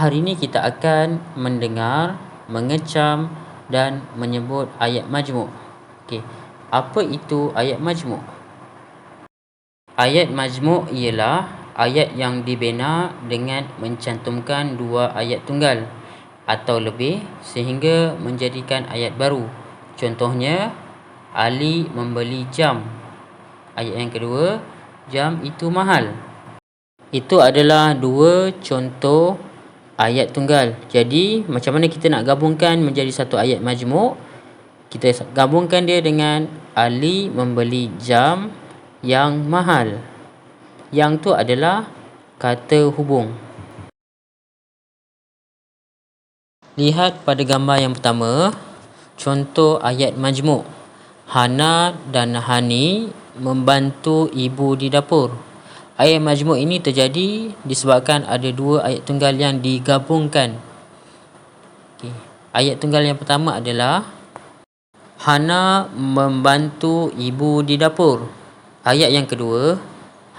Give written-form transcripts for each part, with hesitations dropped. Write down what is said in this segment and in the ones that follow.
hari ini kita akan mendengar, mengecam dan menyebut ayat majmuk. Okey, apa itu ayat majmuk? Ayat majmuk ialah ayat yang dibina dengan mencantumkan dua ayat tunggal atau lebih sehingga menjadikan ayat baru. Contohnya, Ali membeli jam. Ayat yang kedua, jam itu mahal. Itu adalah dua contoh ayat tunggal. Jadi macam mana kita nak gabungkan menjadi satu ayat majmuk? Kita gabungkan dia dengan Ali membeli jam yang mahal. Yang tu adalah kata hubung. Lihat pada gambar yang pertama, contoh ayat majmuk. Hana dan Hani membantu ibu di dapur. Ayat majmuk ini terjadi disebabkan ada dua ayat tunggal yang digabungkan. Okay. Ayat tunggal yang pertama adalah Hana membantu ibu di dapur. Ayat yang kedua,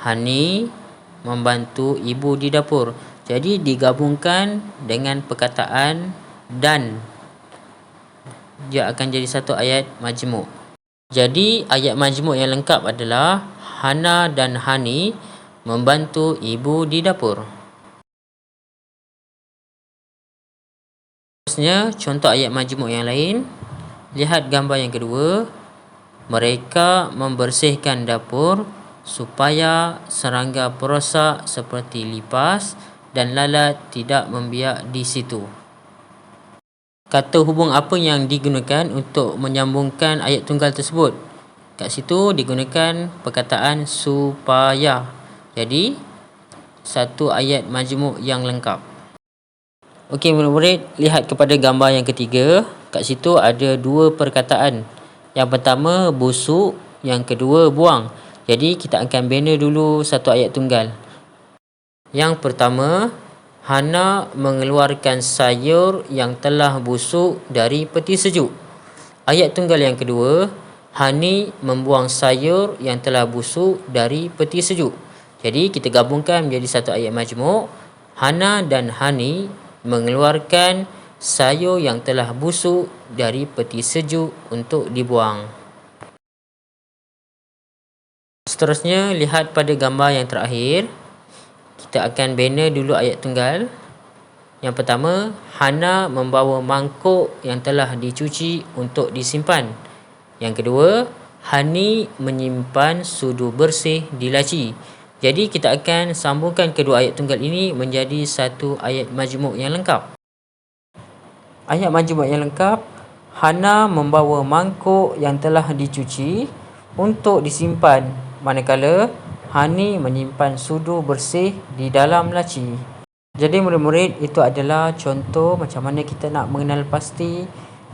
Hani membantu ibu di dapur. Jadi digabungkan dengan perkataan dan. Dia akan jadi satu ayat majmuk. Jadi ayat majmuk yang lengkap adalah Hana dan Hani membantu ibu di dapur. Seterusnya, contoh ayat majmuk yang lain. Lihat gambar yang kedua. Mereka membersihkan dapur supaya serangga perosak seperti lipas dan lalat tidak membiak di situ. Kata hubung apa yang digunakan untuk menyambungkan ayat tunggal tersebut? Kat situ digunakan perkataan supaya. Jadi, satu ayat majmuk yang lengkap. Okey, murid-murid, lihat kepada gambar yang ketiga. Kat situ ada dua perkataan. Yang pertama, busuk. Yang kedua, buang. Jadi, kita akan bina dulu satu ayat tunggal. Yang pertama, Hana mengeluarkan sayur yang telah busuk dari peti sejuk. Ayat tunggal yang kedua, Hani membuang sayur yang telah busuk dari peti sejuk. Jadi kita gabungkan menjadi satu ayat majmuk. Hana dan Hani mengeluarkan sayur yang telah busuk dari peti sejuk untuk dibuang. Seterusnya, lihat pada gambar yang terakhir. Kita akan bina dulu ayat tunggal. Yang pertama, Hana membawa mangkuk yang telah dicuci untuk disimpan. Yang kedua, Hani menyimpan sudu bersih di laci. Jadi kita akan sambungkan kedua ayat tunggal ini menjadi satu ayat majmuk yang lengkap. Ayat majmuk yang lengkap, Hana membawa mangkuk yang telah dicuci untuk disimpan, manakala Hani menyimpan sudu bersih di dalam laci. Jadi murid-murid, itu adalah contoh macam mana kita nak mengenal pasti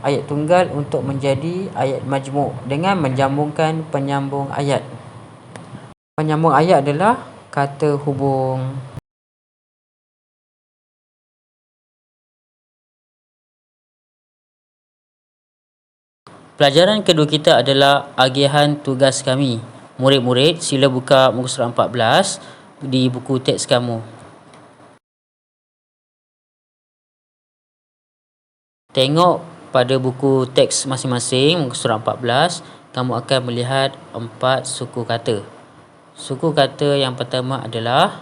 ayat tunggal untuk menjadi ayat majmuk dengan menjambungkan penyambung ayat. Penyambung ayat adalah kata hubung. Pelajaran kedua kita adalah agihan tugas kami. Murid-murid, sila buka muka surat 14 di buku teks kamu. Tengok pada buku teks masing-masing, muka surat 14, kamu akan melihat 4 suku kata. Suku kata yang pertama adalah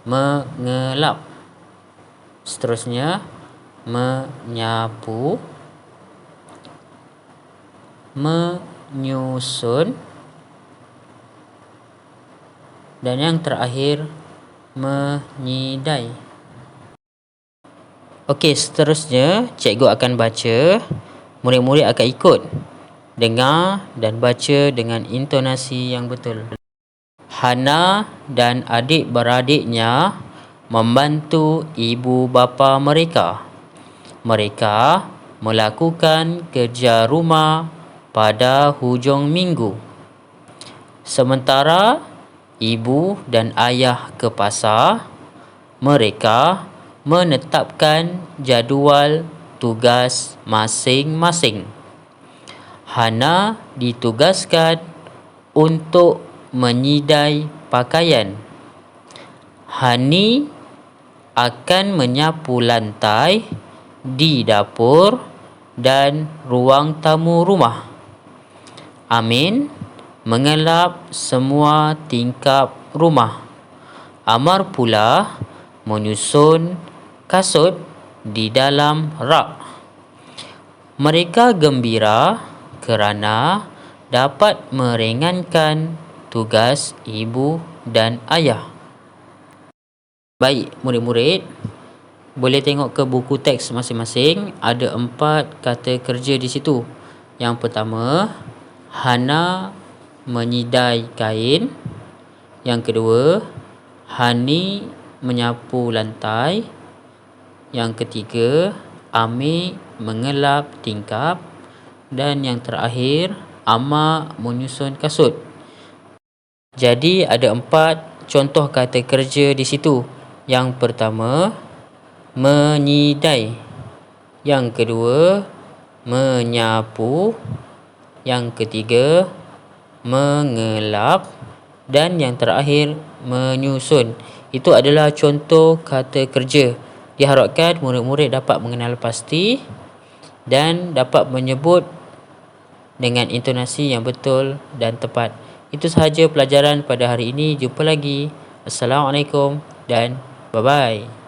mengelap. Seterusnya, menyapu, menyusun, dan yang terakhir, menyidai. Okey, seterusnya cikgu akan baca. Murid-murid akan ikut, dengar dan baca dengan intonasi yang betul. Hana dan adik-beradiknya membantu ibu bapa mereka. Mereka melakukan kerja rumah pada hujung minggu. Sementara ibu dan ayah ke pasar, mereka menetapkan jadual tugas masing-masing. Hana ditugaskan untuk menyidai pakaian. Hani akan menyapu lantai di dapur dan ruang tamu rumah. Amin mengelap semua tingkap rumah. Amar pula menyusun kasut di dalam rak. Mereka gembira kerana dapat meringankan tugas ibu dan ayah. Baik, murid-murid, boleh tengok ke buku teks masing-masing. Ada 4 kata kerja di situ. Yang pertama, Hana menyidai kain. Yang kedua, Hani menyapu lantai. Yang ketiga, Amir mengelap tingkap. Dan yang terakhir, Amar menyusun kasut. Jadi ada 4 contoh kata kerja di situ. Yang pertama, menyidai. Yang kedua, menyapu. Yang ketiga, mengelap. Dan yang terakhir, menyusun. Itu adalah contoh kata kerja. Diharapkan murid-murid dapat mengenal pasti dan dapat menyebut dengan intonasi yang betul dan tepat. Itu sahaja pelajaran pada hari ini. Jumpa lagi. Assalamualaikum dan bye-bye.